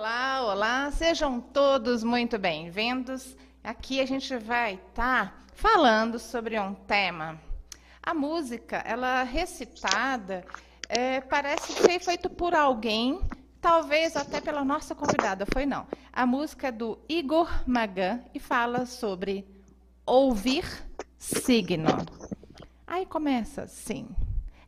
Olá, olá, sejam todos muito bem-vindos. Aqui a gente vai estar falando sobre um tema. A música, ela recitada, parece ser feito por alguém, talvez até pela nossa convidada, foi não. A música é do Igor Magan e fala sobre ouvir signo. Aí começa assim.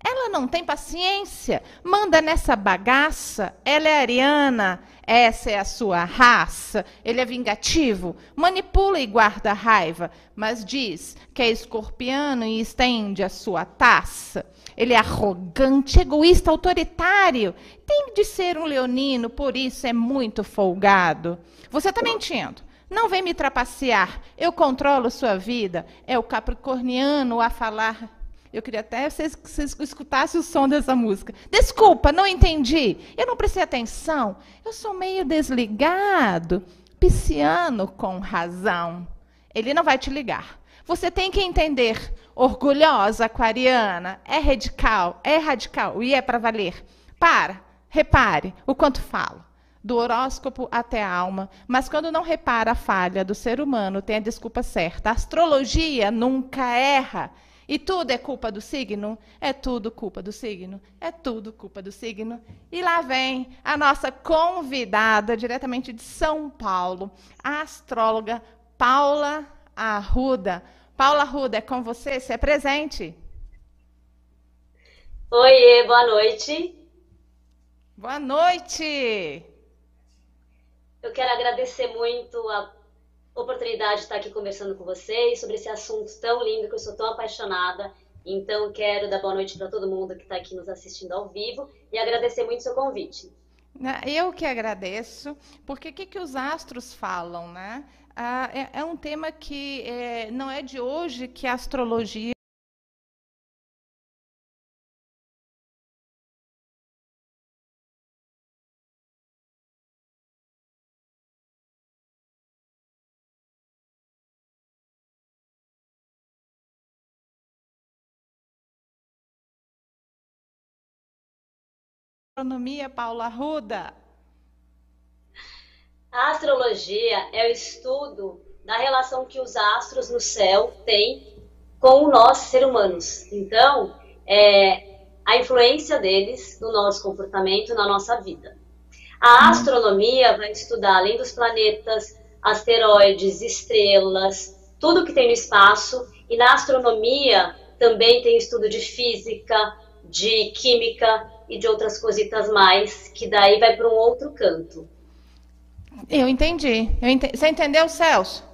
Ela não tem paciência, manda nessa bagaça, ela é ariana, essa é a sua raça, ele é vingativo, manipula e guarda raiva, mas diz que é escorpiano e estende a sua taça. Ele é arrogante, egoísta, autoritário, tem de ser um leonino, por isso é muito folgado. Você está mentindo. Não vem me trapacear, eu controlo sua vida, é o capricorniano a falar. Eu queria até que vocês escutassem o som dessa música. Desculpa, não entendi. Eu não prestei atenção. Eu sou meio desligado. Pisciano com razão. Ele não vai te ligar. Você tem que entender. Orgulhosa, aquariana, é radical e é para valer. Repare o quanto falo. Do horóscopo até a alma. Mas quando não repara a falha do ser humano, tem a desculpa certa. A astrologia nunca erra. E tudo é culpa do signo? É tudo culpa do signo? É tudo culpa do signo? E lá vem a nossa convidada, diretamente de São Paulo, a astróloga Paula Arruda. Paula Arruda, é com você? Se apresente. Oiê, boa noite. Boa noite. Eu quero agradecer muito a oportunidade de estar aqui conversando com vocês sobre esse assunto tão lindo que eu sou tão apaixonada. Então, quero dar boa noite para todo mundo que está aqui nos assistindo ao vivo e agradecer muito o seu convite. Eu que agradeço, porque o que os astros falam, né? É um tema que não é de hoje que a astrologia astronomia, Paula Arruda. A astrologia é o estudo da relação que os astros no céu têm com nós, seres humanos. Então, a influência deles no nosso comportamento, na nossa vida. A astronomia vai estudar, além dos planetas, asteroides, estrelas, tudo que tem no espaço. E na astronomia também tem estudo de física, de química e de outras cositas mais, que daí vai para um outro canto. Eu entendi. Você entendeu, Celso?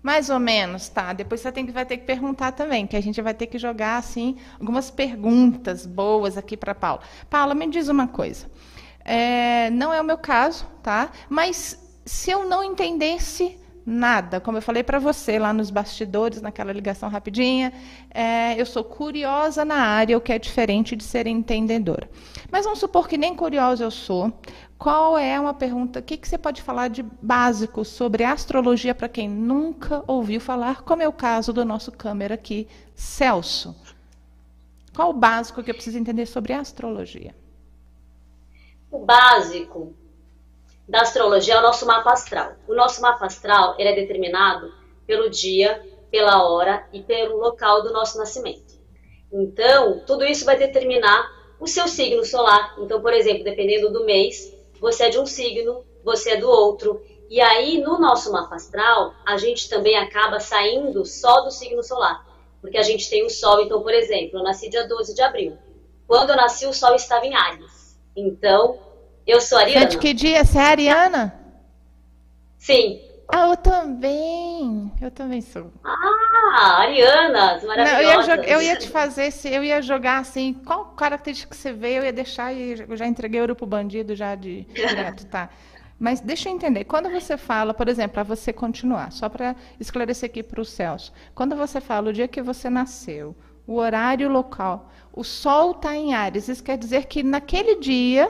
Mais ou menos, tá? Depois você vai ter que perguntar também, que a gente vai ter que jogar assim algumas perguntas boas aqui para Paula. Paula, me diz uma coisa. Não é o meu caso, tá? Mas se eu não entendesse nada, como eu falei para você lá nos bastidores, naquela ligação rapidinha, eu sou curiosa na área, o que é diferente de ser entendedora. Mas vamos supor que nem curiosa eu sou. Qual é uma pergunta, o que você pode falar de básico sobre astrologia para quem nunca ouviu falar, como é o caso do nosso câmera aqui, Celso? Qual o básico que eu preciso entender sobre astrologia? O básico da astrologia é o nosso mapa astral. O nosso mapa astral ele é determinado pelo dia, pela hora e pelo local do nosso nascimento. Então, tudo isso vai determinar o seu signo solar. Então, por exemplo, dependendo do mês, você é de um signo, você é do outro. E aí, no nosso mapa astral, a gente também acaba saindo só do signo solar. Porque a gente tem o Sol. Então, por exemplo, eu nasci dia 12 de abril. Quando eu nasci, o Sol estava em Áries. Então, eu sou ariana. Você é de que dia? Você é ariana? Sim. Eu também sou. Arianas, maravilhosas. Eu ia te fazer, eu ia jogar assim, qual característica que você vê, eu ia deixar e eu já entreguei ouro pro bandido já de direto, tá? Mas deixa eu entender, quando você fala, por exemplo, para você continuar, só para esclarecer aqui para o Celso, quando você fala o dia que você nasceu, o horário e o local, o Sol está em Áries, isso quer dizer que naquele dia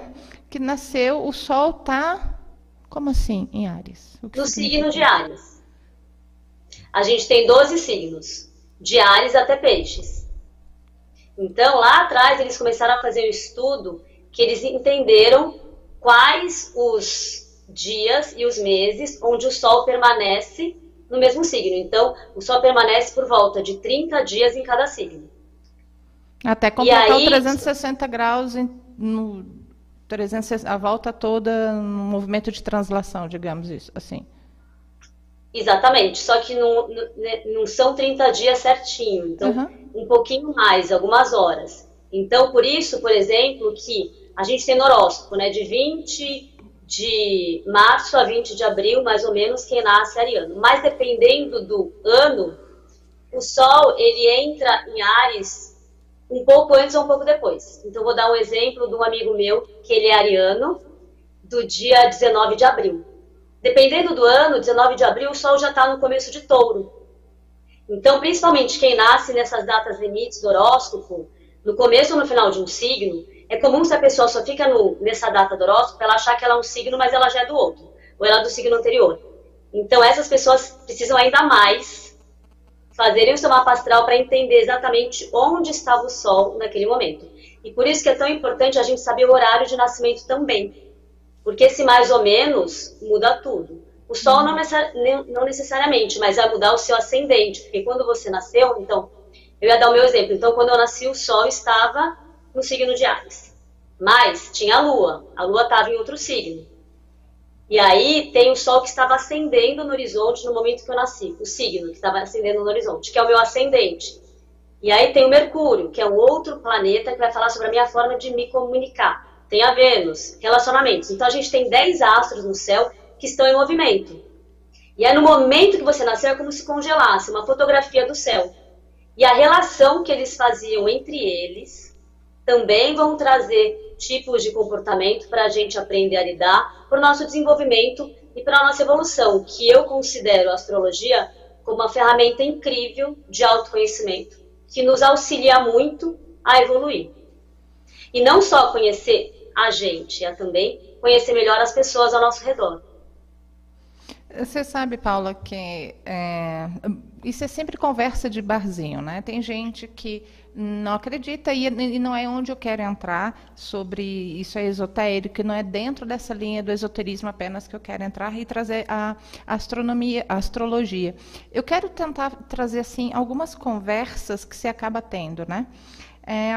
que nasceu, o Sol está, como assim, em Áries? No signo de Áries. A gente tem 12 signos, de Áries até Peixes. Então, lá atrás, eles começaram a fazer um estudo que eles entenderam quais os dias e os meses onde o Sol permanece no mesmo signo. Então, o Sol permanece por volta de 30 dias em cada signo. Até completar o 360 graus, a volta toda no movimento de translação, digamos isso, assim. Exatamente, só que não são 30 dias certinho, então um pouquinho mais, algumas horas. Então, por isso, por exemplo, que a gente tem no horóscopo, né, de 20 de março a 20 de abril, mais ou menos, quem nasce é ariano. Mas dependendo do ano, o Sol, ele entra em Áries um pouco antes ou um pouco depois. Então, vou dar um exemplo de um amigo meu, que ele é ariano, do dia 19 de abril. Dependendo do ano, 19 de abril, o Sol já está no começo de Touro. Então, principalmente quem nasce nessas datas limites do horóscopo, no começo ou no final de um signo, é comum se a pessoa só fica nessa data do horóscopo, ela achar que ela é um signo, mas ela já é do outro, ou ela é do signo anterior. Então, essas pessoas precisam ainda mais fazerem o seu mapa astral para entender exatamente onde estava o Sol naquele momento. E por isso que é tão importante a gente saber o horário de nascimento também. Porque esse mais ou menos muda tudo. O Sol não necessariamente, mas vai mudar o seu ascendente. Porque quando você nasceu, então, eu ia dar o meu exemplo. Então, quando eu nasci, o Sol estava no signo de Áries. Mas tinha a Lua. A Lua estava em outro signo. E aí tem o Sol que estava ascendendo no horizonte no momento que eu nasci. O signo que estava ascendendo no horizonte, que é o meu ascendente. E aí tem o Mercúrio, que é um outro planeta que vai falar sobre a minha forma de me comunicar. Tem a Vênus, relacionamentos. Então, a gente tem 10 astros no céu que estão em movimento. E aí, no momento que você nasceu, é como se congelasse uma fotografia do céu. E a relação que eles faziam entre eles também vão trazer tipos de comportamento para a gente aprender a lidar, para o nosso desenvolvimento e para a nossa evolução, que eu considero a astrologia como uma ferramenta incrível de autoconhecimento, que nos auxilia muito a evoluir. E não só conhecer a gente, é também conhecer melhor as pessoas ao nosso redor. Você sabe, Paula, que isso é sempre conversa de barzinho, né? Tem gente que não acredita e não é onde eu quero entrar sobre isso é esotérico, não é dentro dessa linha do esoterismo apenas que eu quero entrar e trazer a astronomia, a astrologia. Eu quero tentar trazer assim algumas conversas que se acaba tendo, né?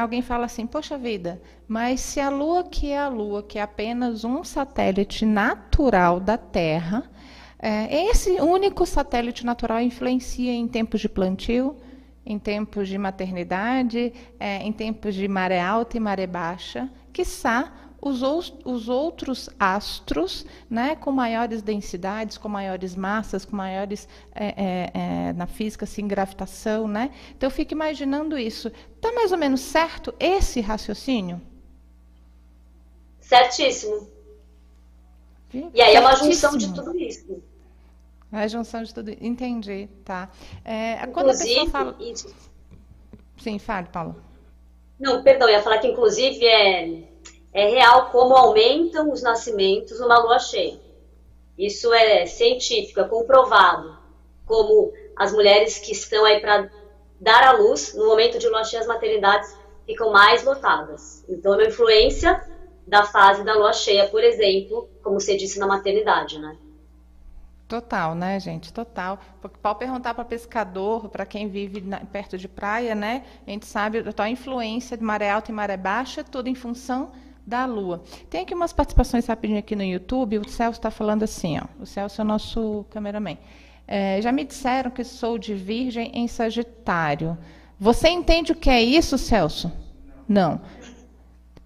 Alguém fala assim, poxa vida, mas se a Lua, que é apenas um satélite natural da Terra, esse único satélite natural influencia em tempos de plantio, em tempos de maternidade, em tempos de maré alta e maré baixa, quiçá os outros astros, né, com maiores densidades, com maiores massas, com maiores, na física, assim, gravitação, né? Então, eu fico imaginando isso. Está mais ou menos certo esse raciocínio? Certíssimo. E aí é uma junção de tudo isso. É a junção de tudo isso. Entendi, tá. Quando a pessoa fala... Sim, fale, Paula. Não, perdão, eu ia falar que, inclusive, é real como aumentam os nascimentos numa lua cheia. Isso é científico, é comprovado. Como as mulheres que estão aí para dar à luz, no momento de lua cheia, as maternidades ficam mais lotadas. Então, é uma influência da fase da lua cheia, por exemplo, como você disse, na maternidade, né? Total, né, gente? Total. Porque pode perguntar para pescador, para quem vive perto de praia, né? A gente sabe a influência de maré alta e maré baixa, tudo em função da Lua. Tem aqui umas participações rapidinho aqui no YouTube. O Celso está falando assim, ó. O Celso é o nosso cameraman. Já me disseram que sou de Virgem em Sagitário. Você entende o que é isso, Celso? Não.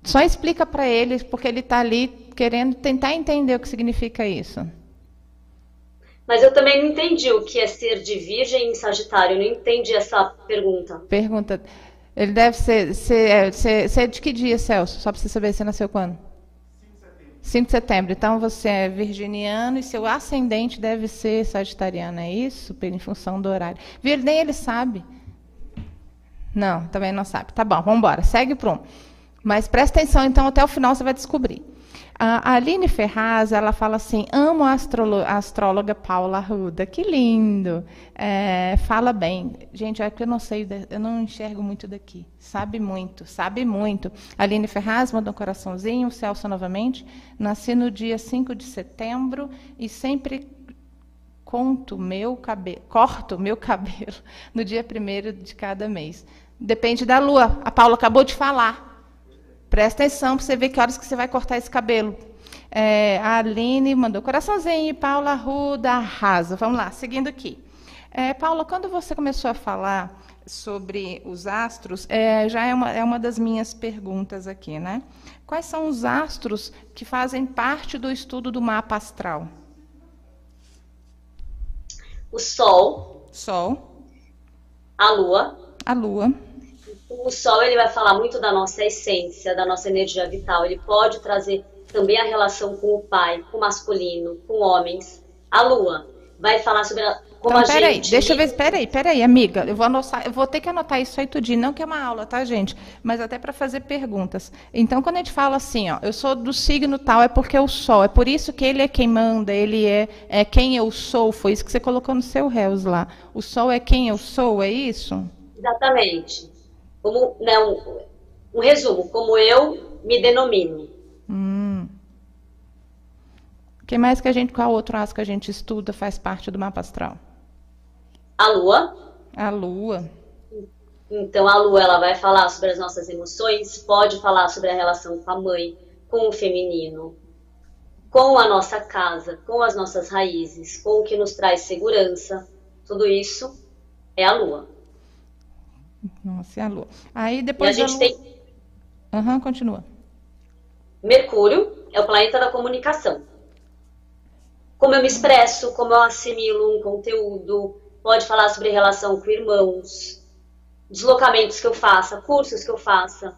Só explica para ele, porque ele está ali querendo tentar entender o que significa isso. Mas eu também não entendi o que é ser de Virgem em Sagitário. Eu não entendi essa pergunta. Ele deve ser de que dia, Celso? Só para você saber, você nasceu quando? 5 de setembro. Então, você é virginiano e seu ascendente deve ser sagitariano, é isso? Em função do horário. Nem ele sabe. Não, também não sabe. Tá bom, vamos embora. Segue para um. Mas presta atenção, então, até o final você vai descobrir. A Aline Ferraz, ela fala assim, amo a astróloga Paula Arruda, que lindo, fala bem. Gente, é que eu não sei, eu não enxergo muito daqui, sabe muito, sabe muito. A Aline Ferraz mandou um coraçãozinho, o Celso novamente, nasci no dia 5 de setembro e sempre corto meu cabelo no dia 1º de cada mês. Depende da lua, a Paula acabou de falar. Presta atenção para você ver que horas que você vai cortar esse cabelo. A Aline mandou coraçãozinho, Paula Arruda arrasa. Vamos lá, seguindo aqui. Paula, quando você começou a falar sobre os astros, já é uma das minhas perguntas aqui, né? Quais são os astros que fazem parte do estudo do mapa astral? O Sol. Sol. A Lua. A Lua. O Sol, ele vai falar muito da nossa essência, da nossa energia vital. Ele pode trazer também a relação com o pai, com o masculino, com homens. A Lua vai falar sobre como a gente... Deixa eu ver, peraí, amiga. Eu vou ter que anotar isso aí tudinho. Não que é uma aula, tá, gente? Mas até para fazer perguntas. Então, quando a gente fala assim, ó, eu sou do signo tal, é porque o Sol. É por isso que ele é quem manda, ele é quem eu sou. Foi isso que você colocou no seu réus lá. O Sol é quem eu sou, é isso? Exatamente. Como, né, um resumo, como eu me denomino. Que mais qual outro astro que a gente estuda faz parte do mapa astral? A Lua. A Lua. Então, a Lua, ela vai falar sobre as nossas emoções, pode falar sobre a relação com a mãe, com o feminino, com a nossa casa, com as nossas raízes, com o que nos traz segurança. Tudo isso é a Lua. Nossa, é a Lua. Aí depois e a gente tem... continua. Mercúrio é o planeta da comunicação. Como eu me expresso, como eu assimilo um conteúdo, pode falar sobre relação com irmãos, deslocamentos que eu faça, cursos que eu faça,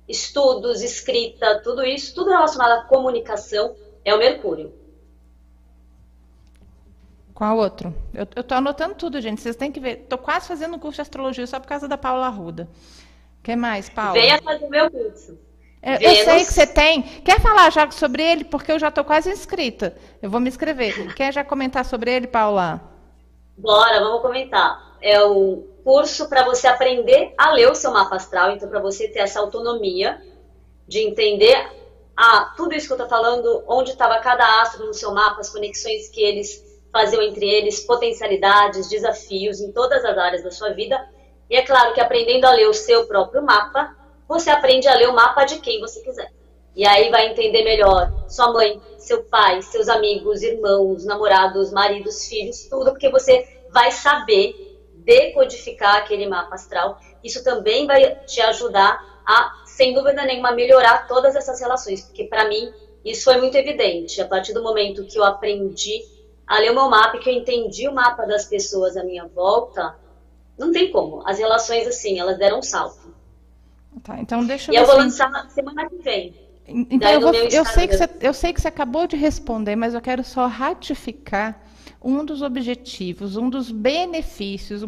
estudos, escrita, tudo isso, tudo relacionado à comunicação é o Mercúrio. Qual outro? Eu estou anotando tudo, gente. Vocês têm que ver. Estou quase fazendo um curso de astrologia só por causa da Paula Arruda. O que mais, Paula? Venha fazer o meu curso. Eu sei que você tem. Quer falar já sobre ele? Porque eu já estou quase inscrita. Eu vou me inscrever. Quer já comentar sobre ele, Paula? Bora, vamos comentar. É o curso para você aprender a ler o seu mapa astral. Então, para você ter essa autonomia de entender tudo isso que eu estou falando, onde estava cada astro no seu mapa, as conexões que eles faziam entre eles, potencialidades, desafios em todas as áreas da sua vida. E é claro que aprendendo a ler o seu próprio mapa, você aprende a ler o mapa de quem você quiser. E aí vai entender melhor sua mãe, seu pai, seus amigos, irmãos, namorados, maridos, filhos, tudo, porque você vai saber decodificar aquele mapa astral. Isso também vai te ajudar a, sem dúvida nenhuma, melhorar todas essas relações, porque para mim isso foi muito evidente. A partir do momento que eu aprendi a ler o meu mapa e que eu entendi o mapa das pessoas à minha volta, não tem como. As relações, assim, elas deram um salto. Tá, então deixa eu vou lançar na semana que vem. Então eu sei que você acabou de responder, mas eu quero só ratificar um dos objetivos, um dos benefícios,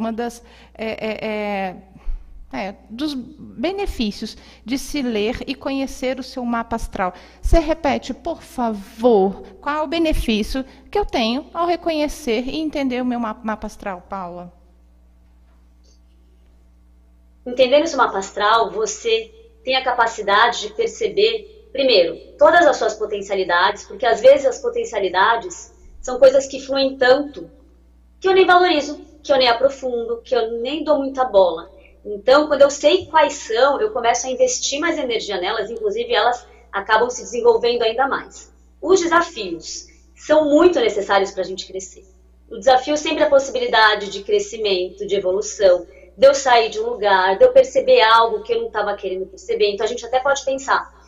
dos benefícios de se ler e conhecer o seu mapa astral. Você repete, por favor, qual é o benefício que eu tenho ao reconhecer e entender o meu mapa astral, Paula? Entendendo esse mapa astral, você tem a capacidade de perceber, primeiro, todas as suas potencialidades, porque às vezes as potencialidades são coisas que fluem tanto que eu nem valorizo, que eu nem aprofundo, que eu nem dou muita bola. Então, quando eu sei quais são, eu começo a investir mais energia nelas, inclusive elas acabam se desenvolvendo ainda mais. Os desafios são muito necessários para a gente crescer. O desafio sempre é a possibilidade de crescimento, de evolução, de eu sair de um lugar, de eu perceber algo que eu não estava querendo perceber. Então, a gente até pode pensar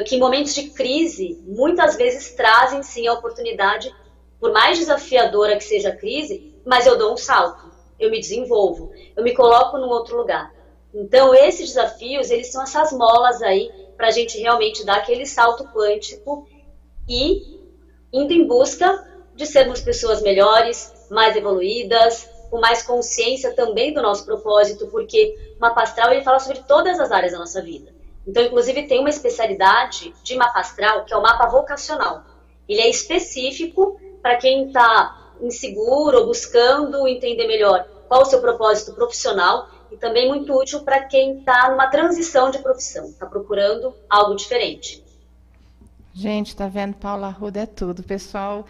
que momentos de crise, muitas vezes trazem sim a oportunidade, por mais desafiadora que seja a crise, mas eu dou um salto. Eu me desenvolvo, eu me coloco num outro lugar. Então, esses desafios, eles são essas molas aí para a gente realmente dar aquele salto quântico e indo em busca de sermos pessoas melhores, mais evoluídas, com mais consciência também do nosso propósito, porque o mapa astral ele fala sobre todas as áreas da nossa vida. Então, inclusive, tem uma especialidade de mapa astral, que é o mapa vocacional. Ele é específico para quem está inseguro ou buscando entender melhor qual o seu propósito profissional e também muito útil para quem está numa transição de profissão, está procurando algo diferente. Gente, tá vendo? Paula Arruda é tudo. Pessoal,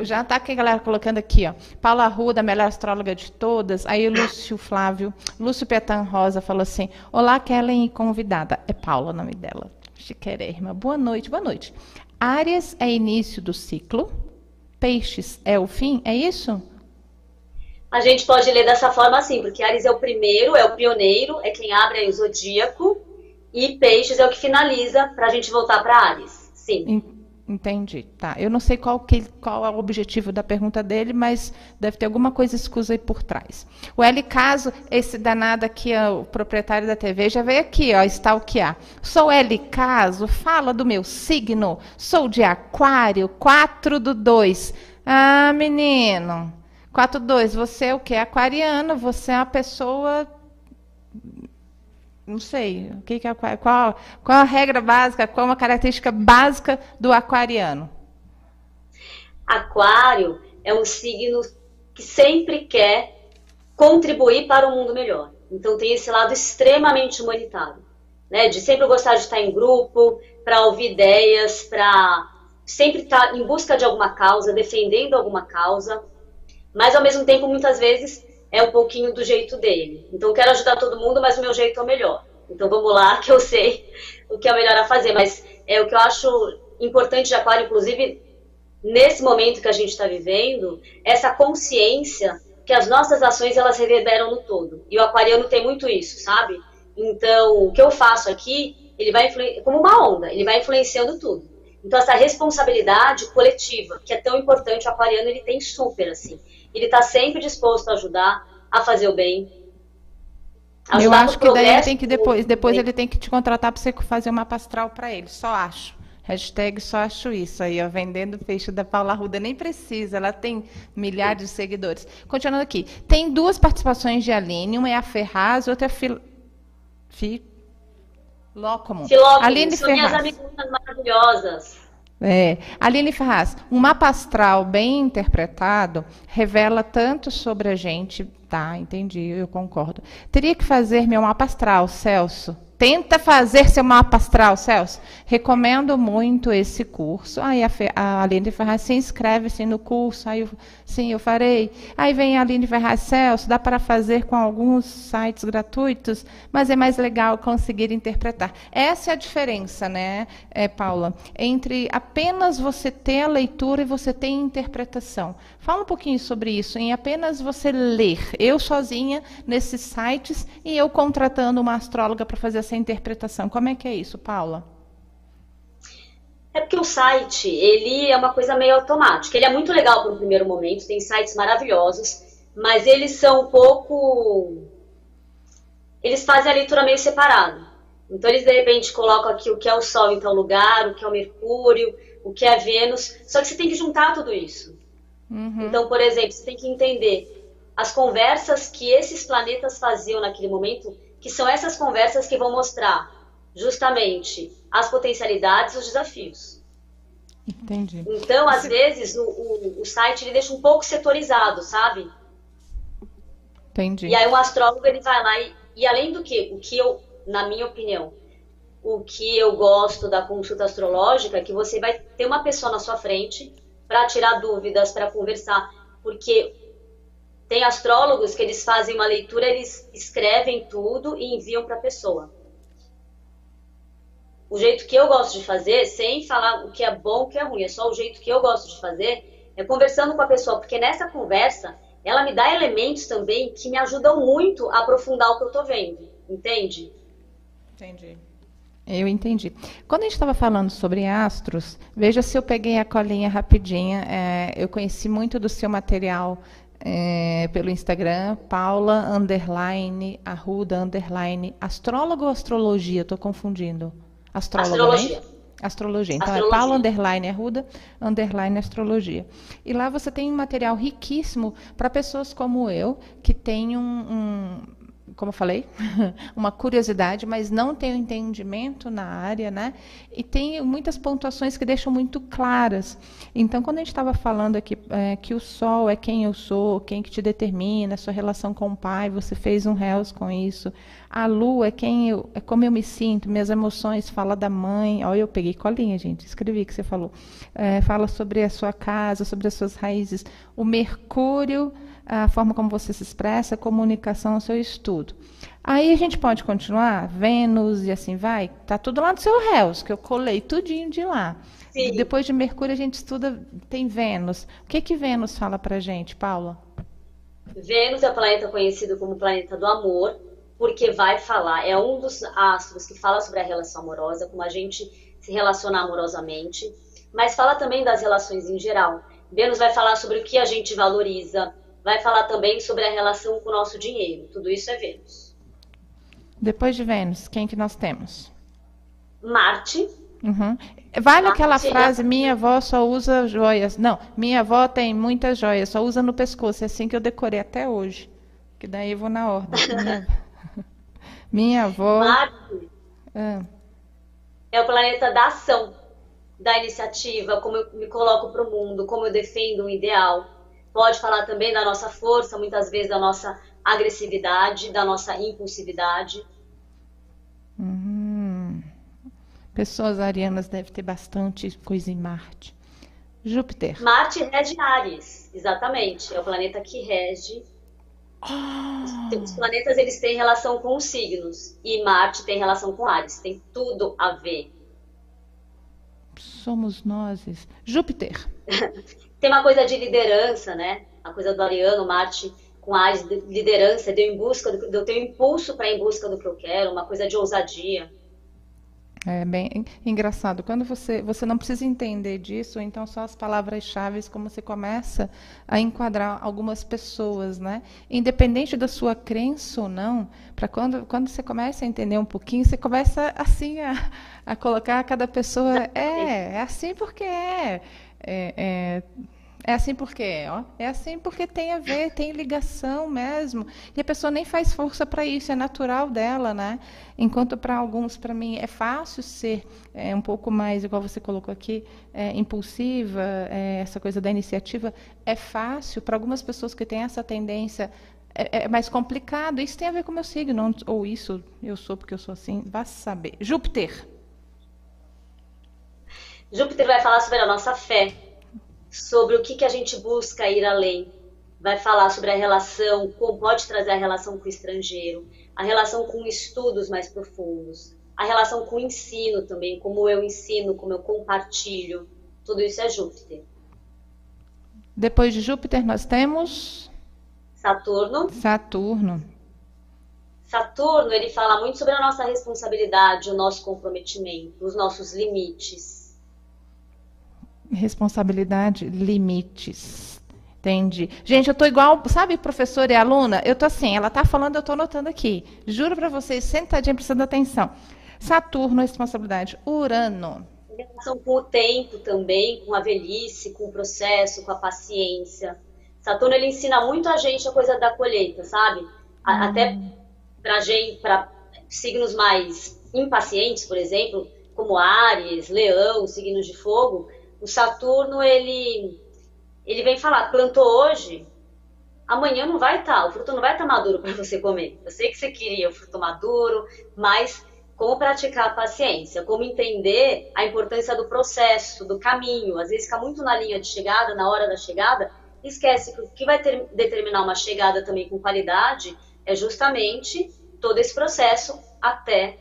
já tá aqui a galera colocando aqui, ó. Paula Arruda, a melhor astróloga de todas. Aí Lúcio Petan Rosa falou assim: olá, Kellen e convidada. É Paula o nome dela. Chiquérrima. Boa noite, boa noite. Áries é início do ciclo. Peixes é o fim, é isso? A gente pode ler dessa forma assim, porque Áries é o primeiro, é o pioneiro, é quem abre aí o zodíaco, e Peixes é o que finaliza para a gente voltar para Áries. Sim. Entendi, tá. Eu não sei qual é o objetivo da pergunta dele, mas deve ter alguma coisa escusa aí por trás. O L. Caso, esse danado aqui, o proprietário da TV, já veio aqui, ó, stalkear. Sou L. Caso, fala do meu signo, sou de Aquário, 4/2. Ah, menino, 4/2, você é o quê? Aquariano, você é uma pessoa... Não sei, o que é qual a regra básica, qual uma característica básica do aquariano? Aquário é um signo que sempre quer contribuir para um mundo melhor. Então tem esse lado extremamente humanitário, né? De sempre gostar de estar em grupo, para ouvir ideias, para sempre estar em busca de alguma causa, defendendo alguma causa, mas ao mesmo tempo muitas vezes é um pouquinho do jeito dele. Então, quero ajudar todo mundo, mas o meu jeito é o melhor. Então, vamos lá, que eu sei o que é o melhor a fazer. Mas é o que eu acho importante de Aquário, inclusive, nesse momento que a gente está vivendo, essa consciência que as nossas ações, elas reverberam no todo. E o aquariano tem muito isso, sabe? Então, o que eu faço aqui, ele vai como uma onda, ele vai influenciando tudo. Então, essa responsabilidade coletiva, que é tão importante, o aquariano, ele tem super, assim. Ele está sempre disposto a ajudar, a fazer o bem. Eu acho que daí ele tem que depois ele tem que te contratar para você fazer uma mapa astral para ele. Só acho. Hashtag só acho isso aí, ó, vendendo peixe da Paula Arruda. Nem precisa, ela tem milhares de seguidores. Continuando aqui. Tem duas participações de Aline, uma é a Ferraz, outra é Filócomo. Aline são minhas amigas maravilhosas. Aline Ferraz, um mapa astral bem interpretado revela tanto sobre a gente. Tá, entendi, eu concordo. Teria que fazer meu mapa astral, Celso. Tenta fazer seu mapa astral, Celso. Recomendo muito esse curso. Aí a Aline Ferraz se inscreve assim, no curso. Aí sim, eu farei. Aí vem a Aline Ferraz, Celso, dá para fazer com alguns sites gratuitos, mas é mais legal conseguir interpretar. Essa é a diferença, né, Paula, entre apenas você ter a leitura e você ter a interpretação. Fala um pouquinho sobre isso, em apenas você ler. Eu sozinha nesses sites e eu contratando uma astróloga para fazer essa interpretação. Como é que é isso, Paula? É porque o site, ele é uma coisa meio automática. Ele é muito legal para um primeiro momento, tem sites maravilhosos, mas eles são um pouco... Eles fazem a leitura meio separada. Então eles, de repente, colocam aqui o que é o Sol em tal lugar, o que é o Mercúrio, o que é Vênus. Só que você tem que juntar tudo isso. Uhum. Então, por exemplo, você tem que entender as conversas que esses planetas faziam naquele momento, que são essas conversas que vão mostrar justamente as potencialidades e os desafios. Entendi. Então, às vezes, o site ele deixa um pouco setorizado, sabe? Entendi. E aí o astrólogo ele vai lá e além do que, o que eu, na minha opinião, o que eu gosto da consulta astrológica é que você vai ter uma pessoa na sua frente para tirar dúvidas, para conversar, porque tem astrólogos que eles fazem uma leitura, eles escrevem tudo e enviam para a pessoa. O jeito que eu gosto de fazer, sem falar o que é bom, o que é ruim, é só o jeito que eu gosto de fazer, é conversando com a pessoa, porque nessa conversa, ela me dá elementos também que me ajudam muito a aprofundar o que eu estou vendo, entende? Entendi. Eu entendi. Quando a gente estava falando sobre astros, veja se eu peguei a colinha rapidinha. Eu conheci muito do seu material pelo Instagram, Paula _Arruda _ astrólogo ou astrologia? Estou confundindo. Astrologia. Né? Astrologia. Então astrologia. É Paula _Arruda _ astrologia. E lá você tem um material riquíssimo para pessoas como eu, que tem como eu falei, uma curiosidade, mas não tem o entendimento na área, né? E tem muitas pontuações que deixam muito claras. Então, quando a gente estava falando aqui que o Sol é quem eu sou, quem que te determina, a sua relação com o Pai, você fez um réus com isso. A Lua é como eu me sinto, minhas emoções, fala da mãe. Olha, eu peguei colinha, gente, escrevi o que você falou. Fala sobre a sua casa, sobre as suas raízes. O Mercúrio, a forma como você se expressa, a comunicação, o seu estudo. Aí a gente pode continuar, Vênus e assim vai. Tá tudo lá no seu réus, que eu colei tudinho de lá. Sim. Depois de Mercúrio a gente estuda, tem Vênus. O que Vênus fala pra gente, Paula? Vênus é o planeta conhecido como planeta do amor, porque vai falar, é um dos astros que fala sobre a relação amorosa, como a gente se relaciona amorosamente, mas fala também das relações em geral. Vênus vai falar sobre o que a gente valoriza, vai falar também sobre a relação com o nosso dinheiro. Tudo isso é Vênus. Depois de Vênus, quem que nós temos? Marte. Uhum. Vale Marte aquela frase, minha avó só usa joias. Não, minha avó tem muitas joias, só usa no pescoço. É assim que eu decorei até hoje. Que daí eu vou na ordem. Minha avó... Marte é o planeta da ação, da iniciativa, como eu me coloco para o mundo, como eu defendo um ideal. Pode falar também da nossa força, muitas vezes da nossa agressividade, da nossa impulsividade. Pessoas arianas devem ter bastante coisa em Marte. Júpiter. Marte rege Áries, exatamente. É o planeta que rege. Os planetas eles têm relação com os signos. E Marte tem relação com Áries. Tem tudo a ver. Somos nós. Júpiter. Tem uma coisa de liderança, né? A coisa do ariano, Marte com Áries, liderança, de eu tenho impulso para ir em busca do que eu quero, uma coisa de ousadia. É bem engraçado. Quando você não precisa entender disso, ou então só as palavras-chave, como você começa a enquadrar algumas pessoas, né? Independente da sua crença ou não, para quando você começa a entender um pouquinho, você começa assim a colocar cada pessoa. É assim porque é assim porque é assim porque tem a ver, tem ligação mesmo. E a pessoa nem faz força para isso, é natural dela, né? Enquanto para alguns, para mim, é fácil ser um pouco mais, igual você colocou aqui, impulsiva, essa coisa da iniciativa, é fácil. Para algumas pessoas que têm essa tendência, é mais complicado. Isso tem a ver com o meu signo, ou isso eu sou porque eu sou assim, vá saber. Júpiter. Júpiter vai falar sobre a nossa fé, sobre o que a gente busca ir além. Vai falar sobre a relação, como pode trazer a relação com o estrangeiro, a relação com estudos mais profundos, a relação com o ensino também, como eu ensino, como eu compartilho. Tudo isso é Júpiter. Depois de Júpiter nós temos... Saturno. Saturno, ele fala muito sobre a nossa responsabilidade, o nosso comprometimento, os nossos limites. Responsabilidade, limites. Entendi. Gente, eu tô igual, sabe, professora e aluna? Eu tô assim, ela tá falando, eu tô anotando aqui. Juro para vocês, sentadinha, prestando atenção. Saturno, responsabilidade. Urano. Em relação com o tempo também, com a velhice, com o processo, com a paciência. Saturno, ele ensina muito a gente a coisa da colheita, sabe? Até para signos mais impacientes, por exemplo, como Áries, Leão, signos de fogo. O Saturno, ele vem falar, plantou hoje, amanhã não vai estar, o fruto não vai estar maduro para você comer. Eu sei que você queria o fruto maduro, mas como praticar a paciência, como entender a importância do processo, do caminho. Às vezes fica muito na linha de chegada, na hora da chegada, e esquece que o que vai determinar uma chegada também com qualidade é justamente todo esse processo até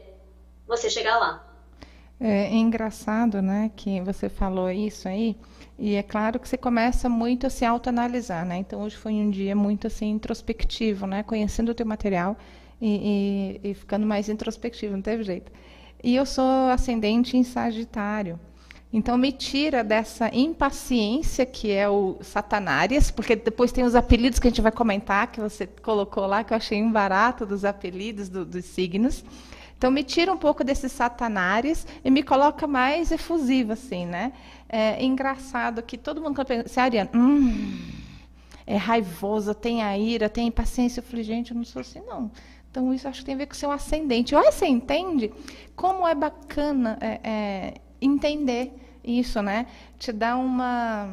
você chegar lá. É engraçado, né, que você falou isso aí, e é claro que você começa muito a se autoanalisar, né? Então, hoje foi um dia muito assim introspectivo, né? Conhecendo o teu material e ficando mais introspectivo, não teve jeito. E eu sou ascendente em Sagitário. Então, me tira dessa impaciência que é o Satanárias, porque depois tem os apelidos que a gente vai comentar, que você colocou lá, que eu achei um barato dos apelidos dos signos. Então, me tira um pouco desses Satanárias e me coloca mais efusiva, assim, né? É engraçado que todo mundo pensa, se a Ariana é raivosa, tem a ira, tem impaciência. Eu falei, gente, eu não sou assim, não. Então, isso acho que tem a ver com o seu ascendente. Olha, você entende como é bacana entender isso, né? Te dá uma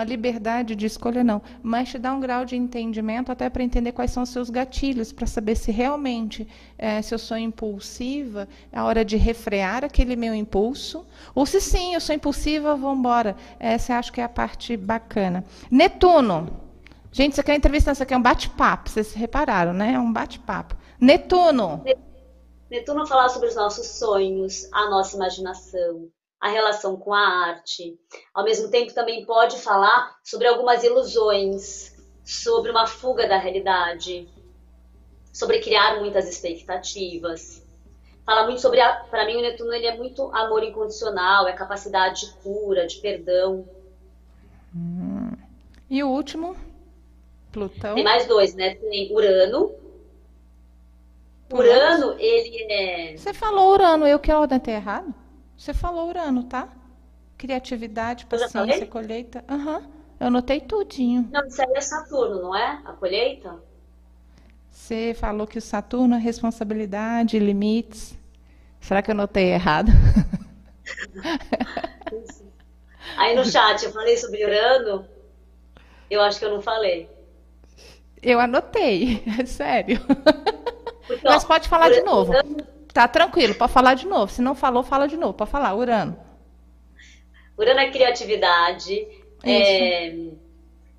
liberdade de escolha, não, mas te dá um grau de entendimento até para entender quais são os seus gatilhos, para saber se realmente, se eu sou impulsiva, é a hora de refrear aquele meu impulso, ou se sim, eu sou impulsiva, vamos embora. Essa eu acho que é a parte bacana. Netuno. Gente, isso aqui é uma entrevista, isso aqui é um bate-papo, vocês repararam, né? É um bate-papo. Netuno. Netuno fala sobre os nossos sonhos, a nossa imaginação, a relação com a arte. Ao mesmo tempo, também pode falar sobre algumas ilusões, sobre uma fuga da realidade, sobre criar muitas expectativas. Fala muito sobre, para mim, o Netuno ele é muito amor incondicional, é capacidade de cura, de perdão. E o último? Plutão. Tem mais dois, né? Tem Urano. Urano, ele é... Você falou Urano, eu que anotei errado? Você falou Urano, tá? Criatividade, paciência, colheita. Eu anotei tudinho. Não, isso aí é Saturno, não é? A colheita? Você falou que o Saturno é responsabilidade, limites. Será que eu anotei errado? Aí no chat eu falei sobre Urano. Eu acho que eu não falei. Eu anotei, é sério. Porque, mas pode falar de novo. Urano... Tá tranquilo, pode falar de novo. Se não falou, fala de novo. Pode falar, Urano. Urano é criatividade, é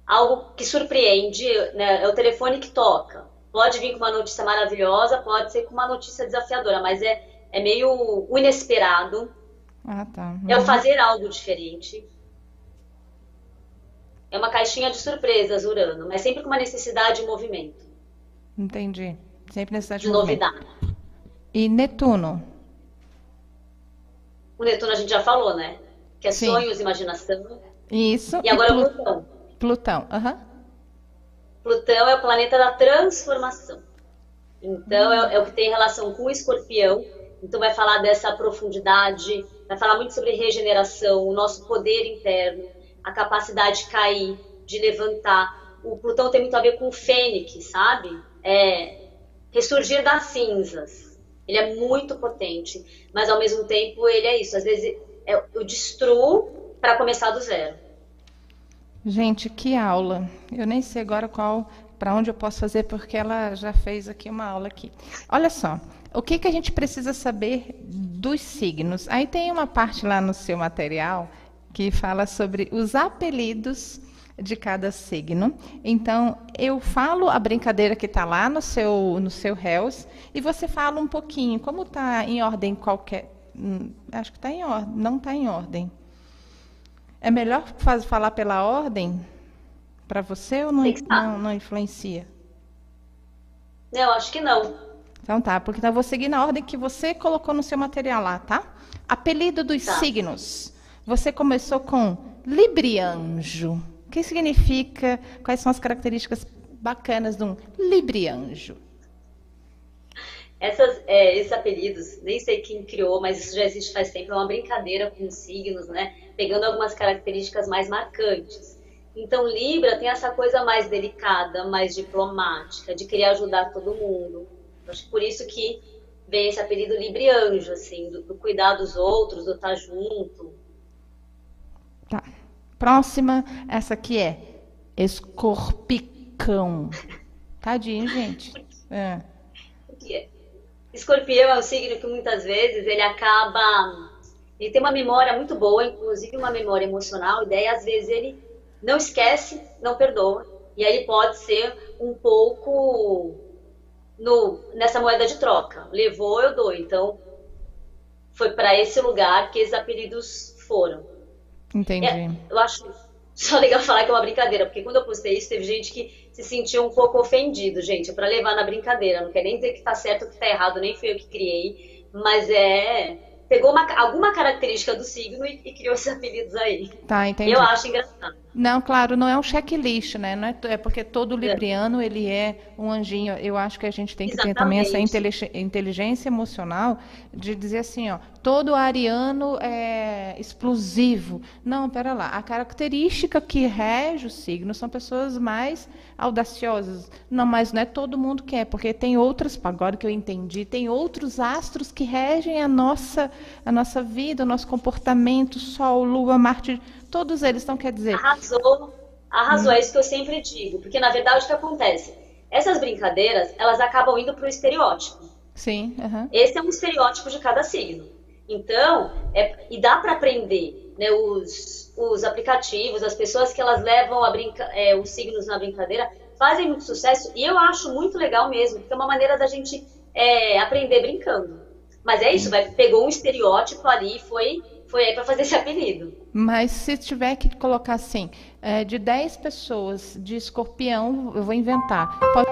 algo que surpreende, né? É o telefone que toca. Pode vir com uma notícia maravilhosa, pode ser com uma notícia desafiadora, mas é meio o inesperado. Ah, tá. É o fazer algo diferente. É uma caixinha de surpresas, Urano, mas sempre com uma necessidade de movimento. Entendi. Sempre necessidade de novidade. E Netuno? O Netuno a gente já falou, né? Que é sonhos, imaginação. Isso. E agora o Plutão. Plutão, Plutão é o planeta da transformação. Então é o que tem relação com o Escorpião. Então vai falar dessa profundidade, vai falar muito sobre regeneração, o nosso poder interno, a capacidade de cair, de levantar. O Plutão tem muito a ver com o fênix, sabe? Ressurgir das cinzas. Ele é muito potente, mas ao mesmo tempo ele é isso. Às vezes eu destruo para começar do zero. Gente, que aula. Eu nem sei agora para onde eu posso fazer, porque ela já fez aqui uma aula aqui. Olha só, o que a gente precisa saber dos signos? Aí tem uma parte lá no seu material que fala sobre os apelidos de cada signo. Então, eu falo a brincadeira que está lá no seu Reels e você fala um pouquinho, como está em ordem qualquer... acho que está em ordem, não está em ordem. É melhor falar pela ordem para você ou não influencia? Não, acho que não. Então tá, porque eu vou seguir na ordem que você colocou no seu material lá, tá? Apelido dos signos. Você começou com Librianjo. O que significa? Quais são as características bacanas de um Librianjo? Esses apelidos, nem sei quem criou, mas isso já existe faz tempo, é uma brincadeira com os signos, né? Pegando algumas características mais marcantes. Então, Libra tem essa coisa mais delicada, mais diplomática, de querer ajudar todo mundo. Acho que por isso que vem esse apelido Librianjo, assim, do cuidar dos outros, do estar junto. Tá. Próxima, essa aqui é Escorpicão. Tadinho, gente. Escorpião é um signo que muitas vezes ele tem uma memória muito boa, inclusive uma memória emocional, e daí às vezes ele não esquece, não perdoa. E aí ele pode ser um pouco nessa moeda de troca. Levou, eu dou. Então, foi para esse lugar que esses apelidos foram. Entendi. Eu acho só legal falar que é uma brincadeira, porque quando eu postei isso, teve gente que se sentiu um pouco ofendido, gente, para levar na brincadeira. Não quer nem dizer que tá certo ou que tá errado, nem fui eu que criei, mas pegou alguma característica do signo e criou esses apelidos aí. Tá, entendi. Eu acho engraçado. Não, claro, não é um checklist, né? Não é porque todo libriano ele é um anjinho. Eu acho que a gente tem que ter também essa inteligência emocional de dizer assim, ó, todo ariano é explosivo. Não, pera lá. A característica que rege o signo são pessoas mais audaciosas. Não, mas não é todo mundo que é, porque tem outras, agora que eu entendi, tem outros astros que regem a nossa vida, o nosso comportamento, Sol, Lua, Marte, todos eles. Então, quer dizer... Arrasou, é isso que eu sempre digo. Porque, na verdade, o que acontece? Essas brincadeiras, elas acabam indo para o estereótipo. Sim. Esse é um estereótipo de cada signo. Então, e dá para aprender, né, os aplicativos, as pessoas que elas levam os signos na brincadeira, fazem muito sucesso, e eu acho muito legal mesmo, porque é uma maneira da gente aprender brincando. Mas é isso, pegou um estereótipo ali e foi aí para fazer esse apelido. Mas se tiver que colocar assim, de 10 pessoas de Escorpião, eu vou inventar, pode